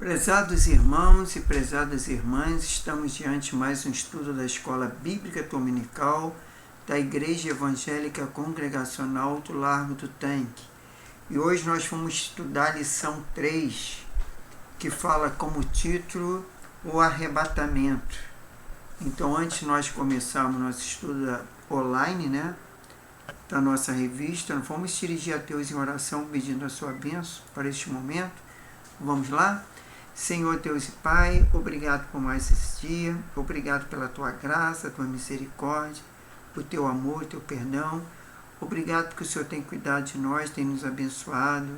Prezados irmãos e prezadas irmãs, estamos diante de mais um estudo da Escola Bíblica Dominical da Igreja Evangélica Congregacional do Largo do Tanque. E hoje nós vamos estudar a lição 3, que fala como título o arrebatamento. Então, antes de nós começarmos nosso estudo online, da nossa revista, vamos dirigir a Deus em oração pedindo a sua bênção para este momento. Vamos lá? Senhor Deus e Pai, obrigado por mais esse dia, obrigado pela Tua graça, Tua misericórdia, por Teu amor, Teu perdão, obrigado porque o Senhor tem cuidado de nós, tem nos abençoado,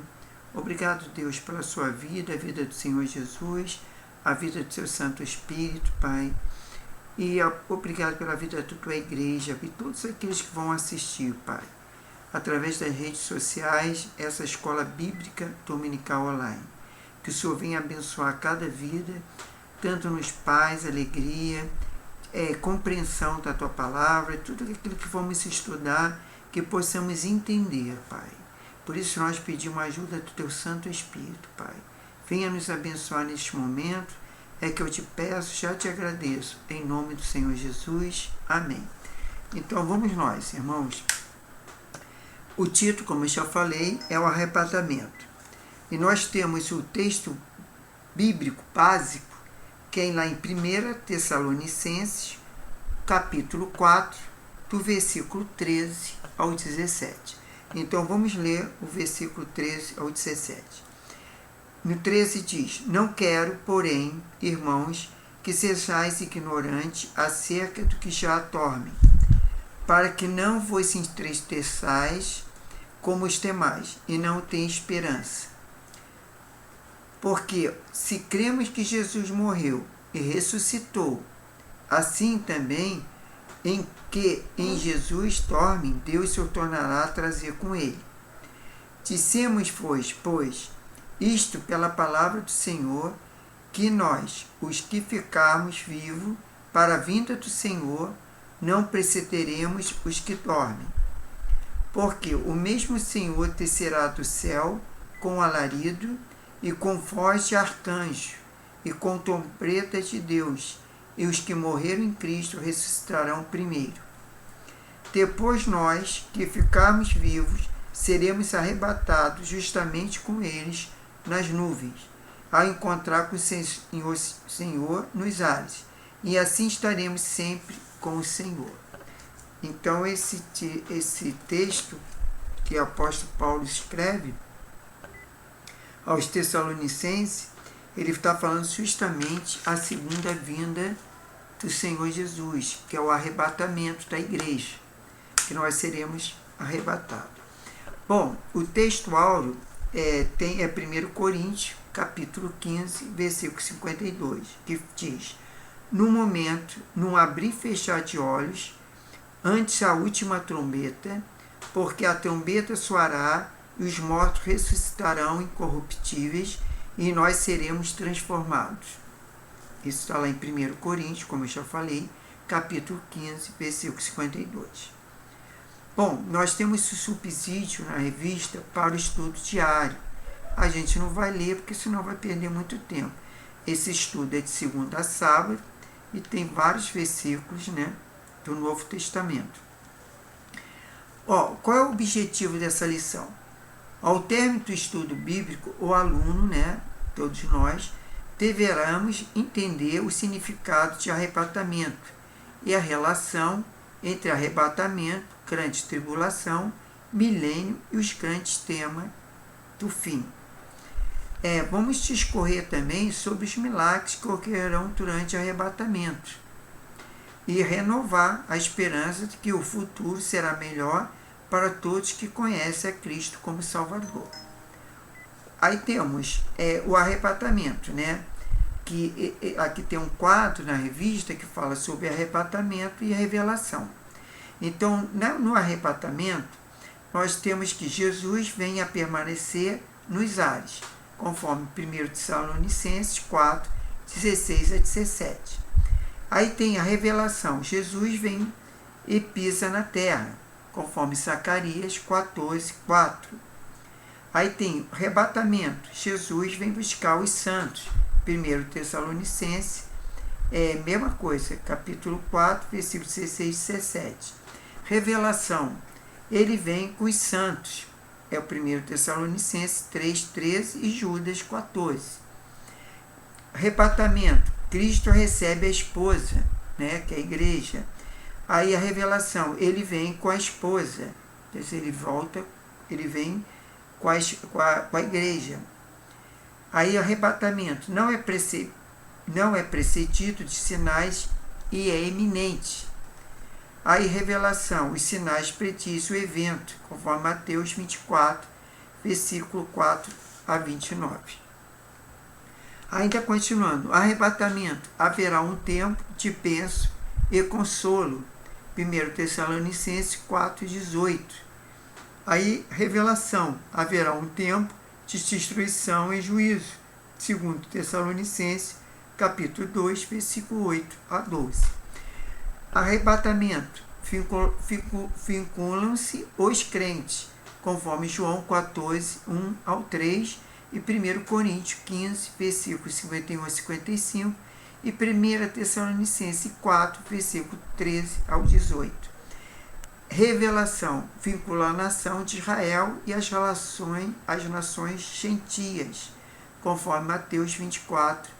obrigado Deus pela Sua vida, a vida do Senhor Jesus, a vida do Seu Santo Espírito, Pai, e obrigado pela vida da Tua Igreja e todos aqueles que vão assistir, Pai, através das redes sociais, essa Escola Bíblica Dominical Online. Que o Senhor venha abençoar cada vida, tanto nos pais, alegria, compreensão da Tua palavra, tudo aquilo que vamos estudar, que possamos entender, Pai. Por isso nós pedimos a ajuda do Teu Santo Espírito, Pai. Venha nos abençoar neste momento, é que eu te peço, já te agradeço, em nome do Senhor Jesus. Amém. Então vamos nós, irmãos. O título, como eu já falei, é o arrebatamento. E nós temos o texto bíblico básico, que é lá em 1 Tessalonicenses, capítulo 4, do versículo 13 ao 17. Então vamos ler o versículo 13 ao 17. No 13 diz: Não quero, porém, irmãos, que sejais ignorantes acerca do que já dormem, para que não vos entristeçais como os demais, e não tenham esperança. Porque se cremos que Jesus morreu e ressuscitou, assim também em Jesus dormem, Deus se tornará a trazer com ele. Dissemos, pois, isto pela palavra do Senhor, que nós, os que ficarmos vivos para a vinda do Senhor, não precederemos os que dormem. Porque o mesmo Senhor descerá do céu com alarido, e com voz de arcanjo, e com trombeta de Deus, e os que morreram em Cristo ressuscitarão primeiro. Depois nós, que ficarmos vivos, seremos arrebatados justamente com eles nas nuvens, ao encontrar com o Senhor nos ares, e assim estaremos sempre com o Senhor. Então esse texto que o apóstolo Paulo escreve aos Tessalonicenses, ele está falando justamente a segunda vinda do Senhor Jesus, que é o arrebatamento da igreja, que nós seremos arrebatados. Bom, o texto áureo é 1 Coríntios, capítulo 15, versículo 52, que diz: No momento, num abrir e fechar de olhos, antes a última trombeta, porque a trombeta soará, e os mortos ressuscitarão incorruptíveis, e nós seremos transformados. Isso está lá em 1 Coríntios, como eu já falei, capítulo 15, versículo 52. Bom, nós temos esse subsídio na revista para o estudo diário. A gente não vai ler, porque senão vai perder muito tempo. Esse estudo é de segunda a sábado, e tem vários versículos, do Novo Testamento. Qual é o objetivo dessa lição? Ao término do estudo bíblico, o aluno, todos nós, deveremos entender o significado de arrebatamento e a relação entre arrebatamento, grande tribulação, milênio e os grandes temas do fim. Vamos discorrer também sobre os milagres que ocorrerão durante o arrebatamento e renovar a esperança de que o futuro será melhor para todos que conhecem a Cristo como Salvador. Aí temos o arrebatamento, que aqui tem um quadro na revista que fala sobre arrebatamento e revelação. Então, no arrebatamento, nós temos que Jesus vem a permanecer nos ares, conforme 1 Tessalonicenses 4, 16 a 17. Aí tem a revelação, Jesus vem e pisa na terra, conforme Zacarias 14, 4. Aí tem arrebatamento, Jesus vem buscar os santos, 1 Tessalonicenses, mesma coisa, capítulo 4, versículos 16 e 17. Revelação, ele vem com os santos, é o 1 Tessalonicenses 3, 13 e Judas 14. Arrebatamento, Cristo recebe a esposa, né, que é a igreja. Aí a revelação, ele vem com a esposa, quer dizer, ele vem com a igreja. Aí arrebatamento, não é precedido de sinais e é iminente. Aí revelação, os sinais predizem o evento, conforme Mateus 24, versículo 4 a 29. Ainda continuando, arrebatamento, haverá um tempo de penso e consolo, 1 Tessalonicenses 4, 18. Aí revelação, haverá um tempo de destruição e juízo, 2 Tessalonicenses capítulo 2, versículo 8 a 12. Arrebatamento, vinculam-se os crentes, conforme João 14, 1 ao 3 e 1 Coríntios 15, versículos 51 a 55 e 1 Tessalonicenses 4, versículo 13 ao 18. Revelação, vincula a nação de Israel e as nações gentias, conforme Mateus 24,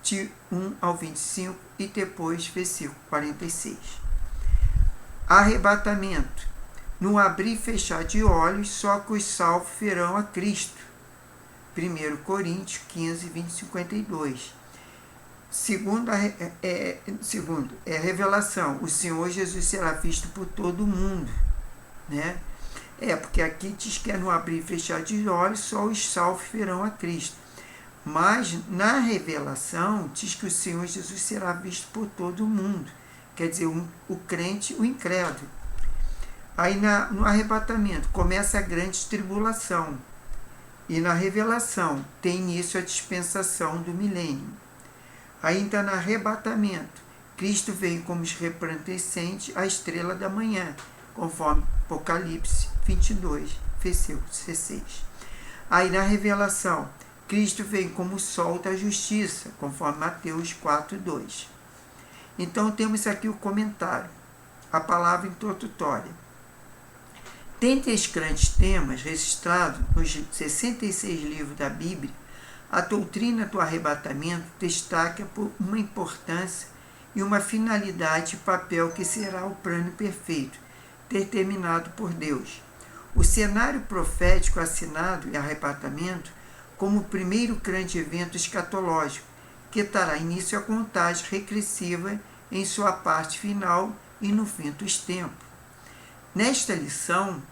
de 1 ao 25 e depois versículo 46. Arrebatamento, no abrir e fechar de olhos, só que os salvos verão a Cristo, 1 Coríntios 15, 20 e 52. Segundo, revelação, o Senhor Jesus será visto por todo mundo, né? Porque aqui diz que é no abrir e fechar de olhos, só os salvos verão a Cristo. Mas na revelação diz que o Senhor Jesus será visto por todo mundo, quer dizer, o crente, o incrédulo. Aí no arrebatamento começa a grande tribulação, e na revelação tem início a dispensação do milênio. Ainda no arrebatamento, Cristo vem como resplandecente a estrela da manhã, conforme Apocalipse 22, versículo 16. Aí na revelação, Cristo vem como o sol da justiça, conforme Mateus 4, 2. Então temos aqui o comentário, a palavra introdutória. Dentre os grandes temas registrados nos 66 livros da Bíblia, a doutrina do arrebatamento destaca por uma importância e uma finalidade e papel que será o plano perfeito, determinado por Deus. O cenário profético assinado em arrebatamento como o primeiro grande evento escatológico, que dará início à contagem regressiva em sua parte final e no fim dos tempos. Nesta lição,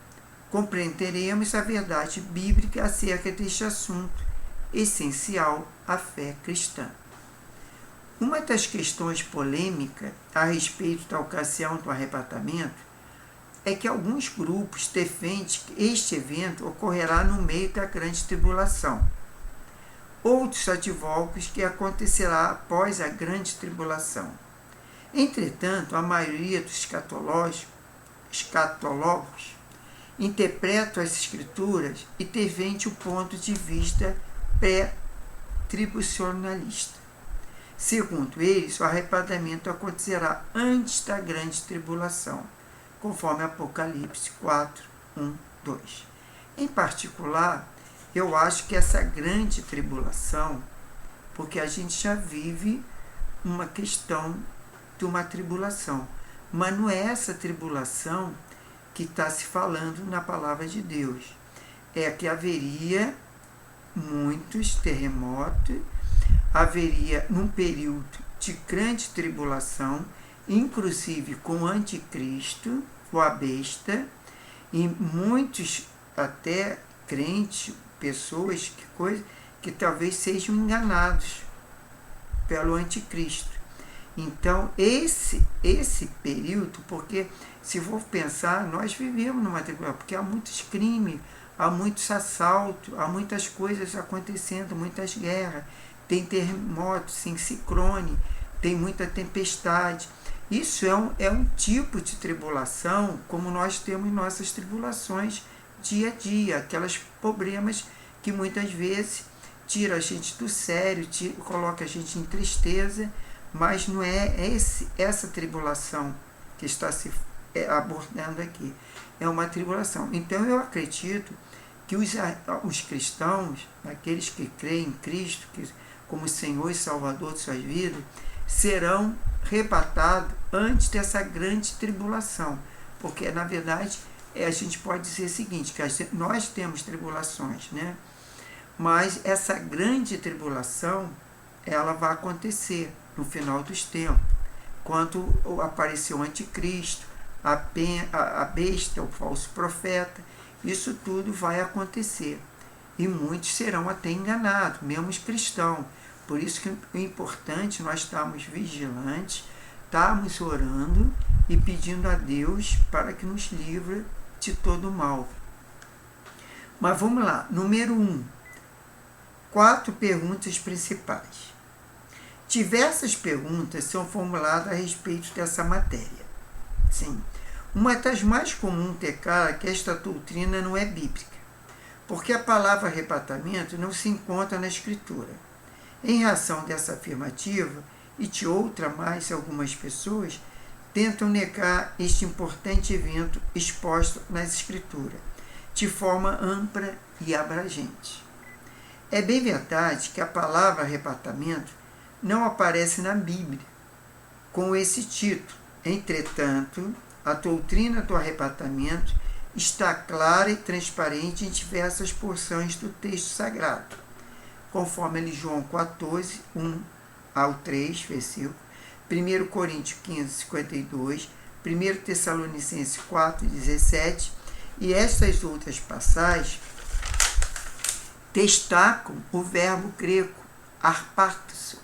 compreenderemos a verdade bíblica acerca deste assunto, essencial à fé cristã. Uma das questões polêmicas a respeito da ocasião do arrebatamento é que alguns grupos defendem que este evento ocorrerá no meio da grande tribulação. Outros advogam que acontecerá após a grande tribulação. Entretanto, a maioria dos escatologos interpretam as Escrituras e defende o ponto de vista pré-tribulacionalista. Segundo eles, o arrebatamento acontecerá antes da grande tribulação, conforme Apocalipse 4, 1, 2. Em particular, eu acho que essa grande tribulação, porque a gente já vive uma questão de uma tribulação, mas não é essa tribulação que está se falando na palavra de Deus. É que haveria muitos terremotos, haveria num período de grande tribulação, inclusive com o anticristo, ou a besta, e muitos até crentes, pessoas que talvez sejam enganados pelo anticristo. Então, esse período, porque se for pensar, nós vivemos numa tribulação, porque há muitos crimes, há muitos assaltos, há muitas coisas acontecendo, muitas guerras, tem terremotos, tem ciclone, tem muita tempestade. Isso é um tipo de tribulação, como nós temos nossas tribulações dia a dia, aqueles problemas que muitas vezes tira a gente do sério, coloca a gente em tristeza, mas não é essa tribulação que está se abordando aqui. É uma tribulação. Então eu acredito que os cristãos, aqueles que creem em Cristo como Senhor e Salvador de suas vidas, serão arrebatados antes dessa grande tribulação. Porque, na verdade, a gente pode dizer o seguinte, que nós temos tribulações, né? Mas essa grande tribulação, ela vai acontecer no final dos tempos, quando aparecer o anticristo, a besta, o falso profeta, isso tudo vai acontecer. E muitos serão até enganados, mesmo os cristãos. Por isso que é importante nós estarmos vigilantes, estarmos orando e pedindo a Deus para que nos livre de todo o mal. Mas vamos lá, número 1. 4 perguntas principais. Diversas perguntas são formuladas a respeito dessa matéria. Sim, uma das mais comuns declara que esta doutrina não é bíblica, porque a palavra arrebatamento não se encontra na Escritura. Em razão dessa afirmativa, e de outra mais, algumas pessoas tentam negar este importante evento exposto nas Escrituras, de forma ampla e abrangente. É bem verdade que a palavra arrebatamento não aparece na Bíblia com esse título. Entretanto, a doutrina do arrebatamento está clara e transparente em diversas porções do texto sagrado, conforme ali João 14, 1 ao 3, versículo, 1 Coríntios 15, 52, 1 Tessalonicenses 4, 17, e estas outras passagens destacam o verbo grego arpazo,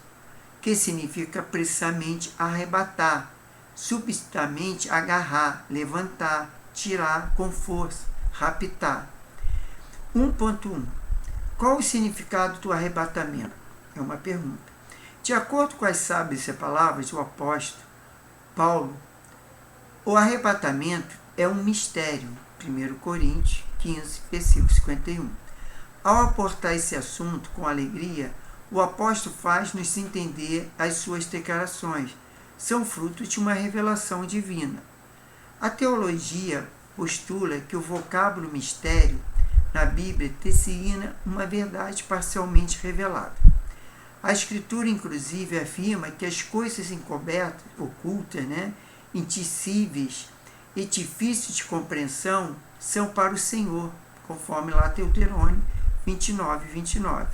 que significa precisamente arrebatar, subitamente agarrar, levantar, tirar com força, raptar. 1.1. Qual o significado do arrebatamento? É uma pergunta. De acordo com as sábias palavras do apóstolo Paulo, o arrebatamento é um mistério. 1 Coríntios 15, versículo 51. Ao aportar esse assunto com alegria, o apóstolo faz-nos entender as suas declarações. São frutos de uma revelação divina. A teologia postula que o vocábulo mistério na Bíblia designa uma verdade parcialmente revelada. A Escritura, inclusive, afirma que as coisas encobertas, ocultas, indicíveis e difíceis de compreensão são para o Senhor, conforme lá Deuteronômio 29, 29.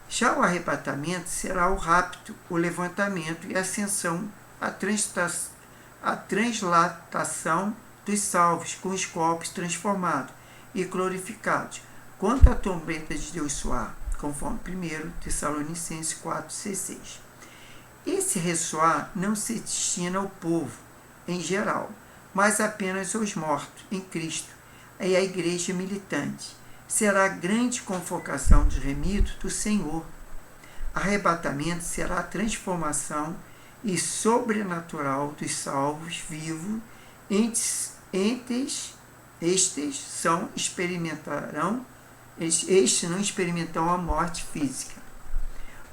Já o arrebatamento será o rapto, o levantamento e a ascensão, a translatação dos salvos com os corpos transformados e glorificados, quando a trombeta de Deus soar, conforme 1 Tessalonicenses 4, 16. Esse ressoar não se destina ao povo em geral, mas apenas aos mortos em Cristo e à igreja militante. Será a grande convocação dos remidos do Senhor. Arrebatamento será a transformação e sobrenatural dos salvos vivos. Estes não experimentarão a morte física.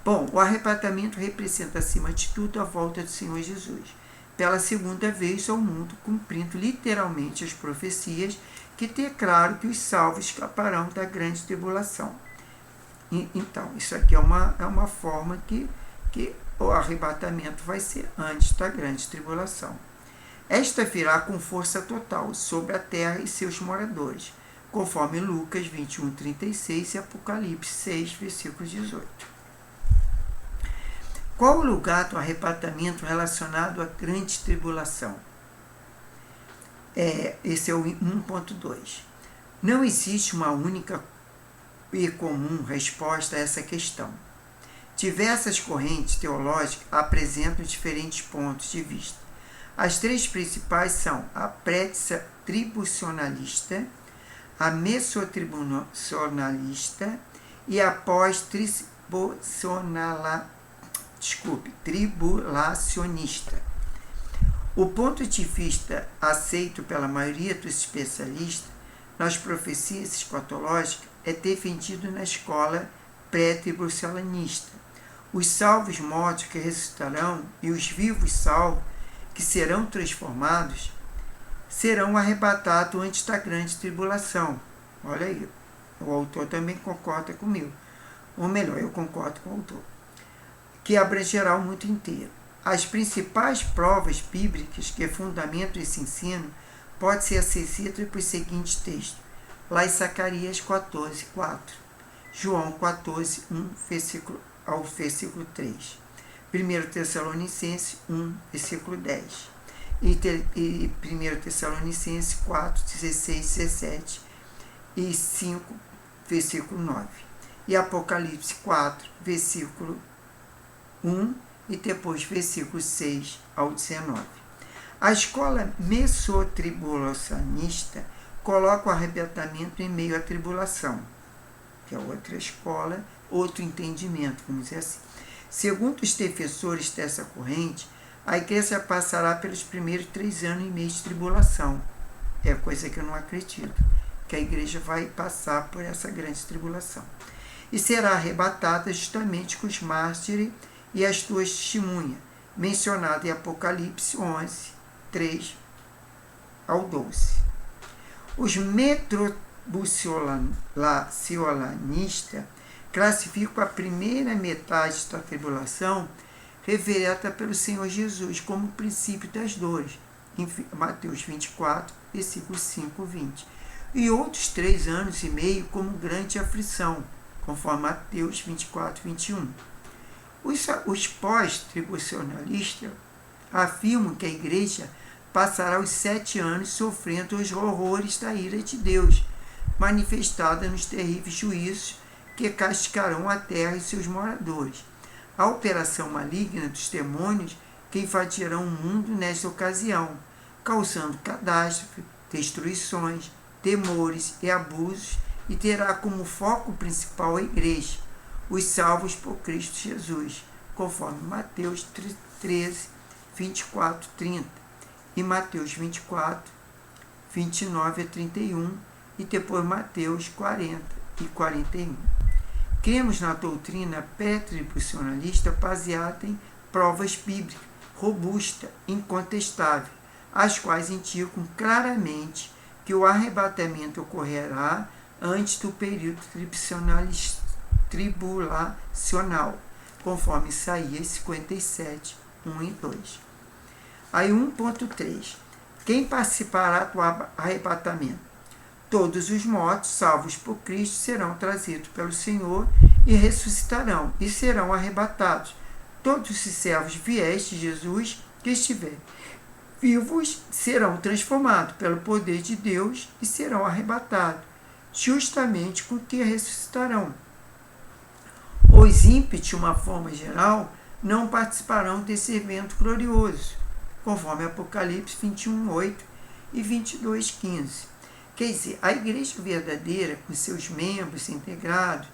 Bom, o arrebatamento representa, acima de tudo, a volta do Senhor Jesus, pela segunda vez ao mundo, cumprindo literalmente as profecias que declaram que os salvos escaparão da grande tribulação. Então, isso aqui é uma forma que o arrebatamento vai ser antes da grande tribulação. Esta virá com força total sobre a terra e seus moradores, conforme Lucas 21, 36 e Apocalipse 6, versículo 18. Qual o lugar do arrebatamento relacionado à grande tribulação? Esse é o 1.2. Não existe uma única e comum resposta a essa questão. Diversas correntes teológicas apresentam diferentes pontos de vista. As 3 principais são a pré-tribucionalista, a mesotribucionalista e a pós-tribulacionista. O ponto de vista aceito pela maioria dos especialistas nas profecias escatológicas é defendido na escola pré-tribulacionista. Os salvos mortos que ressuscitarão e os vivos salvos que serão transformados serão arrebatados antes da grande tribulação. Olha aí, o autor também concorda comigo. Ou melhor, eu concordo com o autor. Que abrangerá o mundo inteiro. As principais provas bíblicas que fundamentam esse ensino podem ser acessíveis por seguintes textos. Lá em Zacarias 14, 4. João 14, 1 ao versículo 3. 1 Tessalonicenses 1, versículo 10. E 1 Tessalonicenses 4, 16, 17 e 5, versículo 9. E Apocalipse 4, versículo 1 e depois versículo 6 ao 19. A escola messotribulacionista coloca o arrebatamento em meio à tribulação, que é outra escola, outro entendimento, vamos dizer assim. Segundo os defensores dessa corrente, a igreja passará pelos primeiros 3 anos e meio de tribulação. É coisa que eu não acredito, que a igreja vai passar por essa grande tribulação. E será arrebatada justamente com os mártires e as duas testemunhas, mencionado em Apocalipse 11, 3 ao 12. Os metrobuciolanistas classificam a primeira metade da tribulação revelada pelo Senhor Jesus como o princípio das dores, em Mateus 24, versículos 5 e 20. E outros 3 anos e meio como grande aflição, conforme Mateus 24, 21. Os pós-tribulacionalistas afirmam que a igreja passará os 7 anos sofrendo os horrores da ira de Deus, manifestada nos terríveis juízos que castigarão a terra e seus moradores. A operação maligna dos demônios que invadirão o mundo nesta ocasião, causando catástrofe, destruições, temores e abusos, e terá como foco principal a igreja, os salvos por Cristo Jesus, conforme Mateus 13, 24, 30, e Mateus 24, 29 a 31, e depois Mateus 40 e 41. Cremos na doutrina pré-tribulacionalista baseada em provas bíblicas, robusta, incontestável, as quais indicam claramente que o arrebatamento ocorrerá antes do período tribulacional, conforme Isaías 57, 1 e 2. Aí 1.3. Quem participará do arrebatamento? Todos os mortos, salvos por Cristo, serão trazidos pelo Senhor e ressuscitarão, e serão arrebatados. Todos os servos fiéis de Jesus que estiverem vivos serão transformados pelo poder de Deus e serão arrebatados, justamente com que ressuscitarão. Os ímpios, de uma forma geral, não participarão desse evento glorioso, conforme Apocalipse 21, 8 e 22, 15. Quer dizer, a igreja verdadeira, com seus membros integrados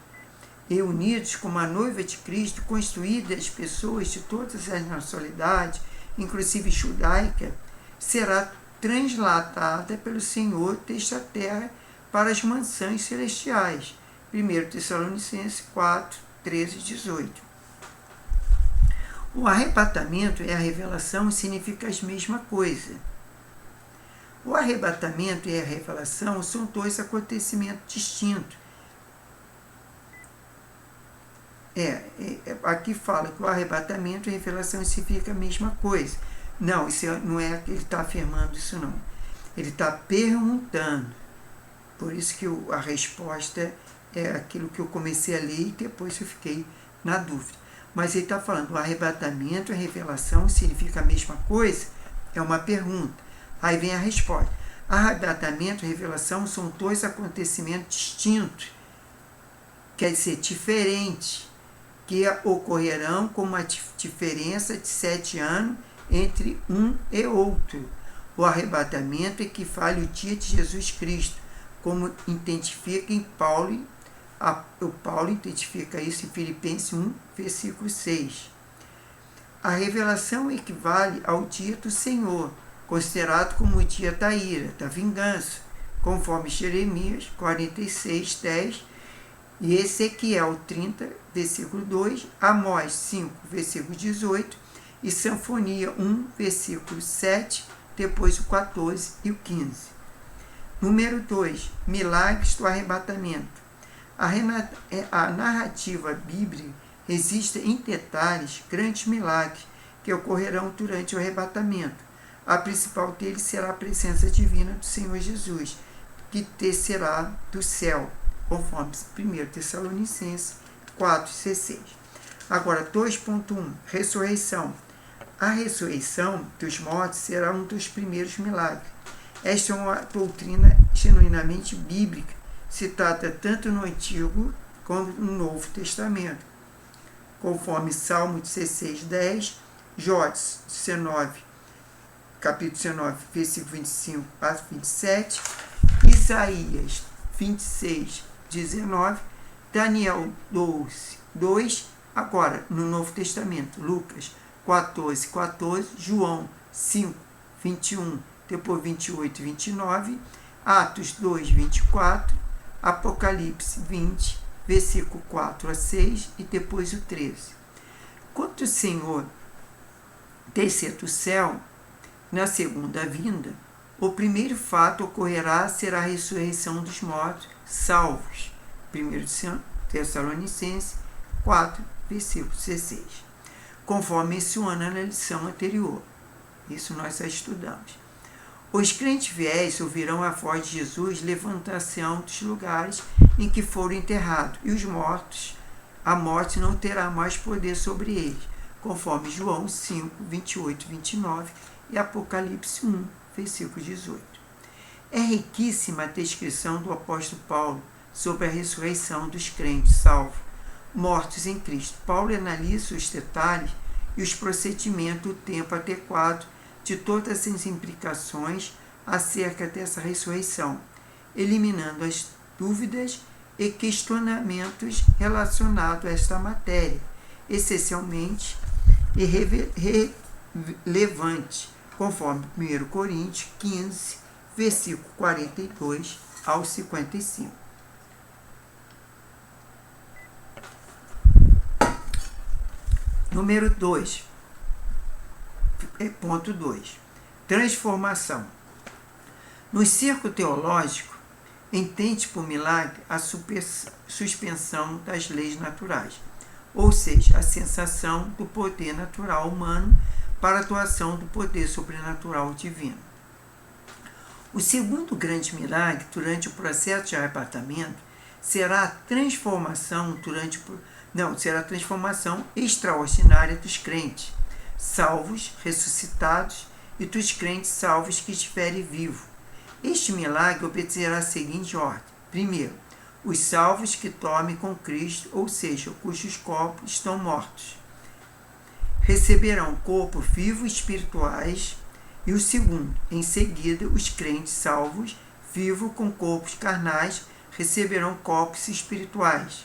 e unidos como a noiva de Cristo, construída das pessoas de todas as nacionalidades, inclusive judaica, será translatada pelo Senhor desta terra para as mansões celestiais. 1 Tessalonicenses 4, 13 e 18. O arrebatamento e a revelação significam a mesma coisa. O arrebatamento e a revelação são 2 acontecimentos distintos. Aqui fala que o arrebatamento e a revelação significam a mesma coisa. Não, isso não é que ele está afirmando isso não. Ele está perguntando. Por isso que a resposta é aquilo que eu comecei a ler e depois eu fiquei na dúvida. Mas ele está falando, o arrebatamento e a revelação significam a mesma coisa? É uma pergunta. Aí vem a resposta. Arrebatamento e revelação são 2 acontecimentos distintos, quer dizer, diferentes, que ocorrerão com uma diferença de 7 anos entre um e outro. O arrebatamento equivale ao dia de Jesus Cristo, como identifica em Paulo. O Paulo identifica isso em Filipenses 1, versículo 6. A revelação equivale ao dia do Senhor, considerado como o dia da ira, da vingança, conforme Jeremias 46, 10 e Ezequiel 30, versículo 2, Amós 5, versículo 18, e Sinfonia 1, versículo 7, depois o 14 e o 15. Número 2, milagres do arrebatamento. A narrativa bíblica registra em detalhes grandes milagres que ocorrerão durante o arrebatamento. A principal deles será a presença divina do Senhor Jesus, que descerá do céu, conforme 1 Tessalonicenses 4,16. Agora, 2.1, ressurreição. A ressurreição dos mortos será um dos primeiros milagres. Esta é uma doutrina genuinamente bíblica, citada tanto no Antigo como no Novo Testamento, conforme Salmo 16:10, Jó 19, capítulo 19, versículo 25 a 27, Isaías 26:19, Daniel 12:2, agora no Novo Testamento, Lucas 14:14, João 5:21, depois 28:29, Atos 2:24, Apocalipse 20, versículo 4 a 6 e depois o 13. Quando o Senhor descer do céu, na segunda vinda, o primeiro fato ocorrerá será a ressurreição dos mortos salvos. 1 Tessalonicenses 4, versículo 16. Conforme menciona na lição anterior. Isso nós já estudamos. Os crentes fiéis ouvirão a voz de Jesus levantar-se dos lugares em que foram enterrados, e os mortos, a morte não terá mais poder sobre eles, conforme João 5, 28 e 29 e Apocalipse 1, versículo 18. É riquíssima a descrição do apóstolo Paulo sobre a ressurreição dos crentes salvos, mortos em Cristo. Paulo analisa os detalhes e os procedimentos do tempo adequado de todas as implicações acerca dessa ressurreição, eliminando as dúvidas e questionamentos relacionados a esta matéria, essencialmente irrelevante, conforme 1 Coríntios 15, versículo 42 ao 55. Número 2. Ponto 2. Transformação. No circo teológico, entende por milagre a suspensão das leis naturais, ou seja, a sensação do poder natural humano para a atuação do poder sobrenatural divino. O segundo grande milagre durante o processo de arrebatamento será a transformação extraordinária dos crentes salvos, ressuscitados, e dos crentes salvos que estiverem vivos. Este milagre obedecerá a seguinte ordem. Primeiro, os salvos que dormem com Cristo, ou seja, cujos corpos estão mortos, receberão corpos vivos espirituais. E o segundo, em seguida, os crentes salvos, vivos com corpos carnais, receberão corpos espirituais.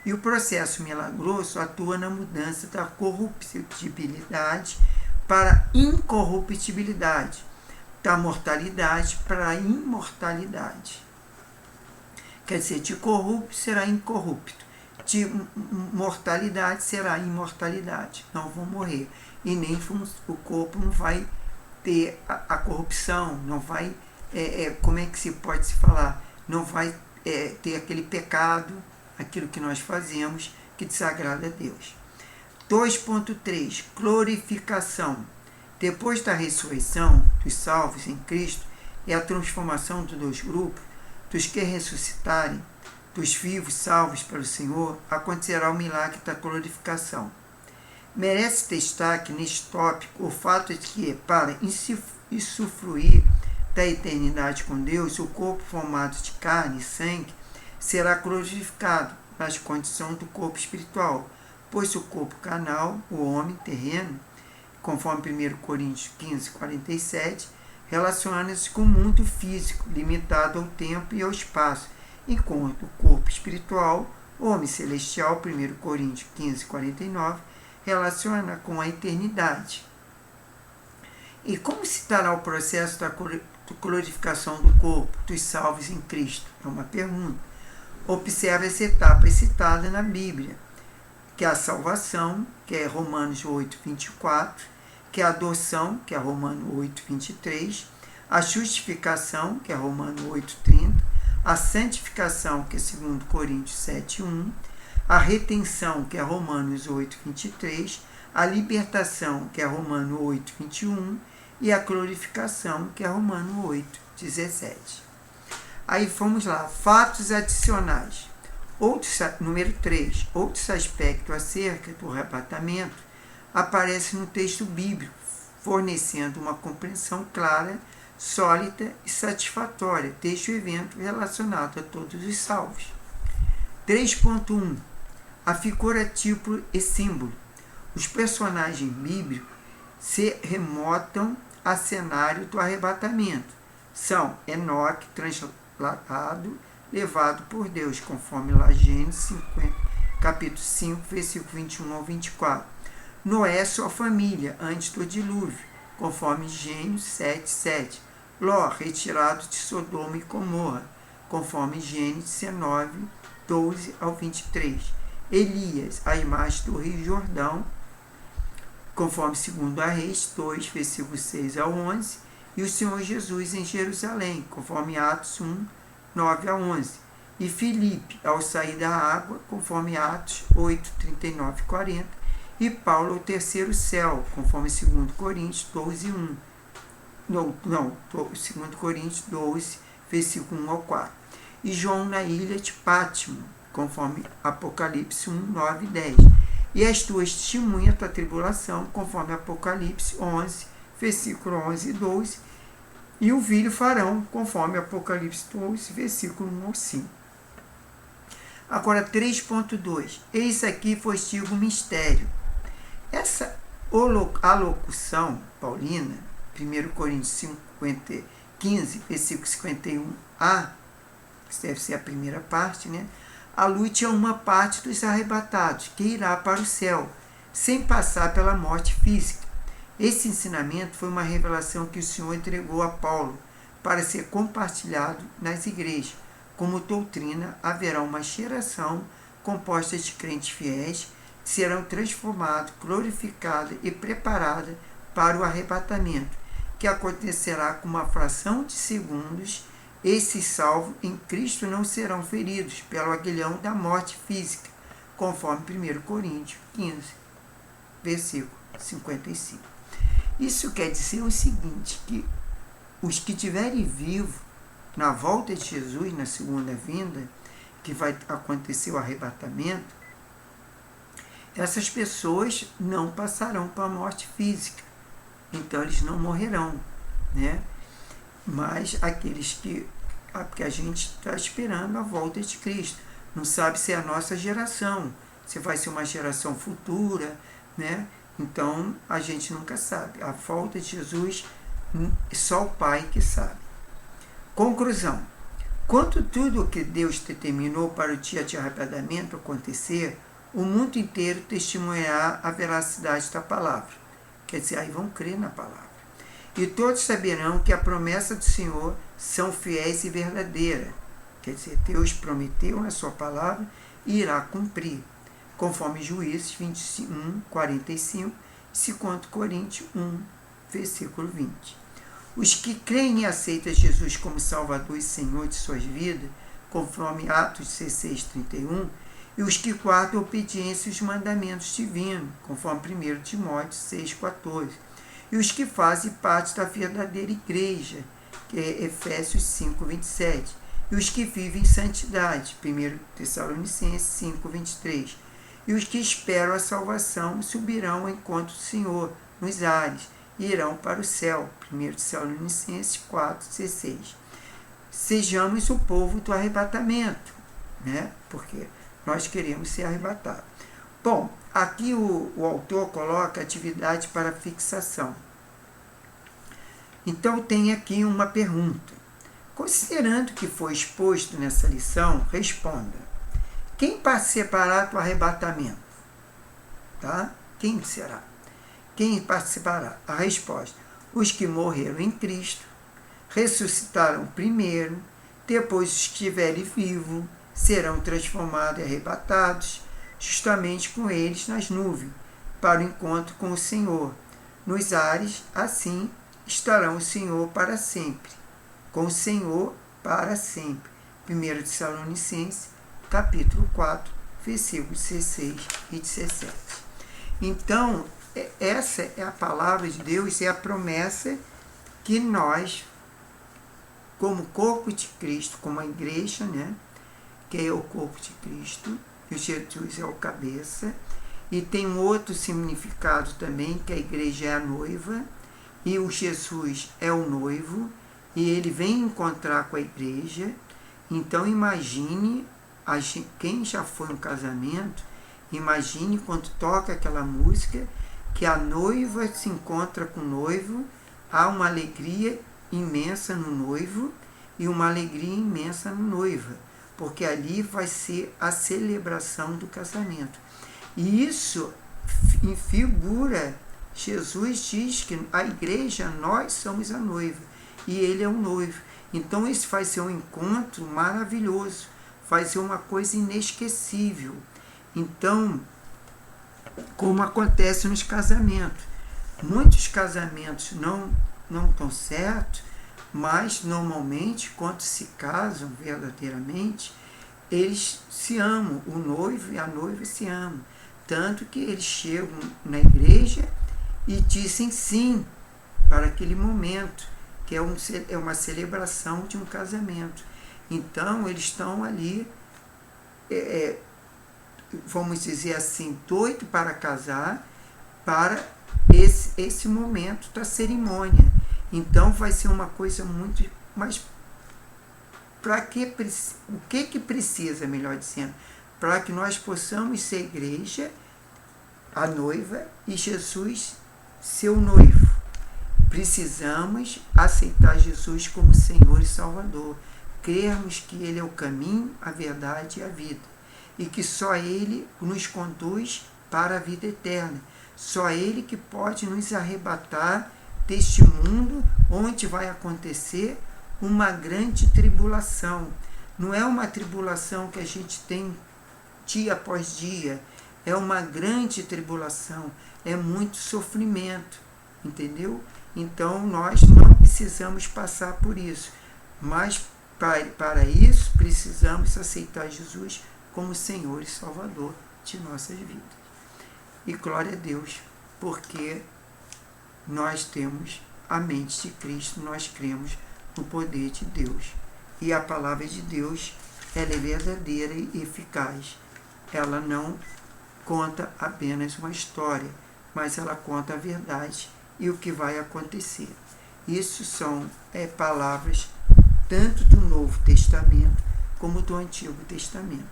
E o processo milagroso atua na mudança da corruptibilidade para a incorruptibilidade, da mortalidade para a imortalidade. Quer dizer, de corrupto será incorrupto, de mortalidade será imortalidade. Não vão morrer. E nem o corpo não vai ter a corrupção, não vai, como é que se pode se falar? Não vai ter aquele pecado, aquilo que nós fazemos que desagrada a Deus. 2.3. Glorificação. Depois da ressurreição dos salvos em Cristo e a transformação dos dois grupos, dos que ressuscitarem, dos vivos salvos pelo Senhor, acontecerá o milagre da glorificação. Merece destaque neste tópico o fato de que, para usufruir da eternidade com Deus, o corpo formado de carne e sangue será glorificado nas condições do corpo espiritual, pois o corpo carnal, o homem terreno, conforme 1 Coríntios 15, 47, relaciona-se com o mundo físico, limitado ao tempo e ao espaço, enquanto o corpo espiritual, o homem celestial, 1 Coríntios 15, 49, relaciona com a eternidade. E como se dará o processo da glorificação do corpo dos salvos em Cristo? É uma pergunta. observa as etapas citadas na Bíblia, que é a salvação, que é Romanos 8, 24, que é a adoção, que é Romanos 8, 23, a justificação, que é Romanos 8, 30, a santificação, que é 2 Coríntios 7, 1, a retenção, que é Romanos 8, 23, a libertação, que é Romanos 8, 21, e a glorificação, que é Romanos 8, 17. Aí vamos lá, fatos adicionais. Número 3. Outros aspectos acerca do arrebatamento aparecem no texto bíblico, fornecendo uma compreensão clara, sólida e satisfatória deste evento relacionado a todos os salvos. 3.1. A figura tipo e símbolo. Os personagens bíblicos se remontam a cenário do arrebatamento. São Enoque, transladado, levado por Deus, conforme lá Gênesis 50, capítulo 5, versículo 21 ao 24. Noé e sua família, antes do dilúvio, conforme Gênesis 7, 7. Ló, retirado de Sodoma e Gomorra, conforme Gênesis 19, 12 ao 23. Elias, a imagem do rio Jordão, conforme 2 Reis 2, versículos 6 ao 11. E o Senhor Jesus em Jerusalém, conforme Atos 1, 9 a 11. E Filipe, ao sair da água, conforme Atos 8, 39 e 40. E Paulo ao terceiro céu, conforme 2 Coríntios 12, 1. 2 Coríntios 12, versículo 1 ao 4. E João na ilha de Pátimo, conforme Apocalipse 1, 9 e 10. E as tuas testemunhas da tribulação, conforme Apocalipse 11, versículo 11 e 12. E o filho farão, conforme Apocalipse 12, versículo 1 ao 5. Agora 3.2. Eis aqui postigo o mistério. Essa alocução paulina, 1 Coríntios 15, versículo 51a, que deve ser a primeira parte, né? Alute a uma parte dos arrebatados, que irá para o céu, sem passar pela morte física. Esse ensinamento foi uma revelação que o Senhor entregou a Paulo para ser compartilhado nas igrejas. Como doutrina, haverá uma geração composta de crentes fiéis que serão transformados, glorificados e preparados para o arrebatamento, que acontecerá com uma fração de segundos. Esses salvos em Cristo não serão feridos pelo aguilhão da morte física, conforme 1 Coríntios 15, versículo 55. Isso quer dizer o seguinte, que os que estiverem vivos na volta de Jesus, na segunda vinda, que vai acontecer o arrebatamento, essas pessoas não passarão para a morte física, então eles não morrerão, né? Mas aqueles que a gente está esperando a volta de Cristo, não sabe se é a nossa geração, se vai ser uma geração futura, né? Então a gente nunca sabe. A volta de Jesus, só o Pai que sabe. Conclusão. Quanto tudo o que Deus determinou para o dia de arrebatamento acontecer, o mundo inteiro testemunhará a veracidade da palavra. Quer dizer, aí vão crer na palavra. E todos saberão que a promessa do Senhor são fiéis e verdadeiras. Quer dizer, Deus prometeu na sua palavra e irá cumprir, conforme Juízes 21, 45, 2 Coríntios 1, versículo 20. Os que creem e aceitam Jesus como Salvador e Senhor de suas vidas, conforme Atos 16, 31, e os que guardam a obediência aos mandamentos divinos, conforme 1 Timóteo 6, 14, e os que fazem parte da verdadeira igreja, que é Efésios 5, 27, e os que vivem em santidade, 1 Tessalonicenses 5, 23, e os que esperam a salvação subirão ao encontro do Senhor nos ares e irão para o céu, 1 Tessalonicenses 4, 16. Sejamos o povo do arrebatamento, né? Porque nós queremos ser arrebatados. Bom, aqui o autor coloca atividade para fixação. Então tem aqui uma pergunta. Considerando o que foi exposto nessa lição, responda. Quem participará do arrebatamento? Tá? Quem será? Quem participará? A resposta. Os que morreram em Cristo, ressuscitaram primeiro, depois os que estiverem vivos, serão transformados e arrebatados justamente com eles nas nuvens, para o encontro com o Senhor. Nos ares, assim, estarão o Senhor para sempre, com o Senhor para sempre. 1 Tessalonicenses, capítulo 4, versículos 16 e 17. Então, essa é a palavra de Deus, é a promessa que nós, como corpo de Cristo, como a igreja, né, que é o corpo de Cristo, e Jesus é o cabeça, e tem um outro significado também, que a igreja é a noiva, e o Jesus é o noivo, e ele vem encontrar com a igreja. Então imagine, quem já foi um casamento, imagine quando toca aquela música, que a noiva se encontra com o noivo, há uma alegria imensa no noivo e uma alegria imensa na noiva, porque ali vai ser a celebração do casamento. E isso figura, Jesus diz que a igreja, nós somos a noiva, e ele é o noivo. Então esse vai ser um encontro maravilhoso, vai ser uma coisa inesquecível. Então, como acontece nos casamentos, muitos casamentos não estão certos, mas normalmente, quando se casam verdadeiramente, eles se amam, o noivo e a noiva se amam. Tanto que eles chegam na igreja e dizem sim para aquele momento, que é uma celebração de um casamento. Então, eles estão ali, vamos dizer assim, doidos para casar, para esse momento da cerimônia. Então, vai ser uma coisa muito... Mas o que precisa, melhor dizendo, para que nós possamos ser igreja, a noiva, e Jesus ser o noivo? Precisamos aceitar Jesus como Senhor e Salvador, crermos que Ele é o caminho, a verdade e a vida, e que só Ele nos conduz para a vida eterna. Só Ele que pode nos arrebatar deste mundo onde vai acontecer uma grande tribulação. Não é uma tribulação que a gente tem dia após dia, é uma grande tribulação, é muito sofrimento, entendeu? Então nós não precisamos passar por isso, mas para isso precisamos aceitar Jesus como Senhor e Salvador de nossas vidas. E glória a Deus, porque nós temos a mente de Cristo, nós cremos no poder de Deus. E a palavra de Deus, ela é verdadeira e eficaz. Ela não conta apenas uma história, mas ela conta a verdade e o que vai acontecer. Isso são palavras tanto do Novo Testamento como do Antigo Testamento,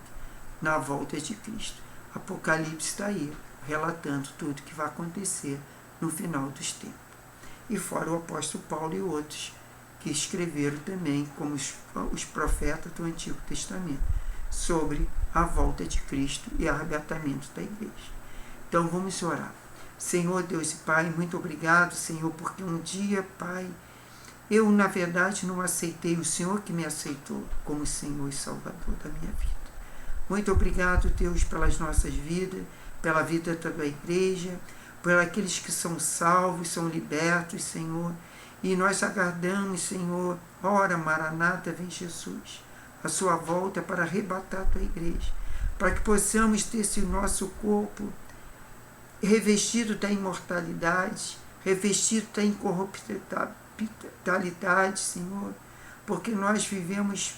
na volta de Cristo. Apocalipse está aí, relatando tudo que vai acontecer no final dos tempos. E fora o apóstolo Paulo e outros que escreveram também, como os profetas do Antigo Testamento, sobre a volta de Cristo e arrebatamento da igreja. Então vamos orar. Senhor Deus e Pai, muito obrigado, Senhor, porque um dia, Pai, eu na verdade não aceitei o Senhor que me aceitou como Senhor e Salvador da minha vida. Muito obrigado, Deus, pelas nossas vidas, pela vida da tua igreja, por aqueles que são salvos, são libertos, Senhor. E nós aguardamos, Senhor, ora, Maranata, vem Jesus, a sua volta para arrebatar a tua igreja, para que possamos ter esse nosso corpo revestido da imortalidade, revestido da incorruptibilidade, Senhor, porque nós vivemos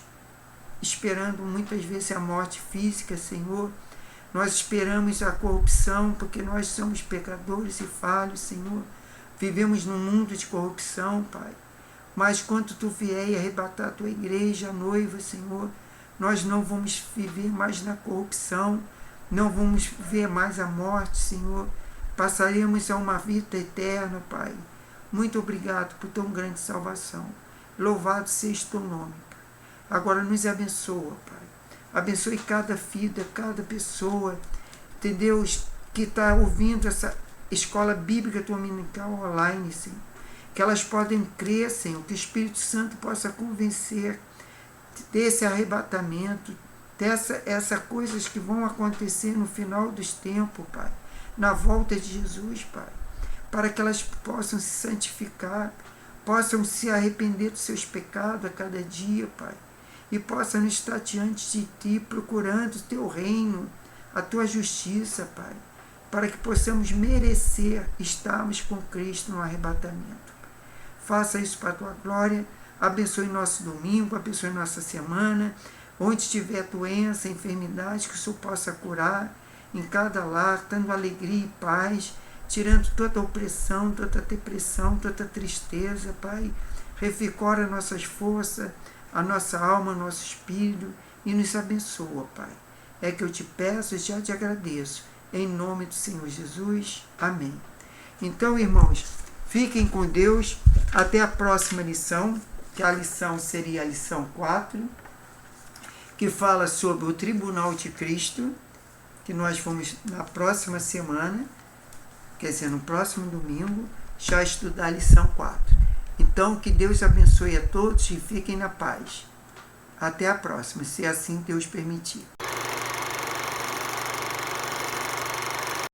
esperando muitas vezes a morte física, Senhor. Nós esperamos a corrupção, porque nós somos pecadores e falhos, Senhor. Vivemos num mundo de corrupção, Pai. Mas quando Tu vier e arrebatar a Tua igreja, a noiva, Senhor, nós não vamos viver mais na corrupção, não vamos ver mais a morte, Senhor. Passaremos a uma vida eterna, Pai. Muito obrigado por tão grande salvação. Louvado seja Teu nome, Pai. Agora nos abençoa, Pai. Abençoe cada vida, cada pessoa, entendeu? Que está ouvindo essa escola bíblica dominical online, Senhor. Que elas podem crer, Senhor, que o Espírito Santo possa convencer desse arrebatamento, Essas coisas que vão acontecer no final dos tempos, Pai, na volta de Jesus, Pai, para que elas possam se santificar, possam se arrepender dos seus pecados a cada dia, Pai, e possam estar diante de Ti, procurando o Teu reino, a Tua justiça, Pai, para que possamos merecer estarmos com Cristo no arrebatamento. Faça isso para a Tua glória, abençoe nosso domingo, abençoe nossa semana, onde tiver doença, enfermidade, que o Senhor possa curar em cada lar, dando alegria e paz, tirando toda opressão, toda depressão, toda tristeza, Pai. Revigora nossas forças, a nossa alma, nosso espírito e nos abençoa, Pai. É que eu te peço e já te agradeço. Em nome do Senhor Jesus. Amém. Então, irmãos, fiquem com Deus. Até a próxima lição, que a lição seria a lição 4, que fala sobre o Tribunal de Cristo, que nós vamos na próxima semana, quer dizer, no próximo domingo, já estudar a lição 4. Então, que Deus abençoe a todos e fiquem na paz. Até a próxima, se assim Deus permitir.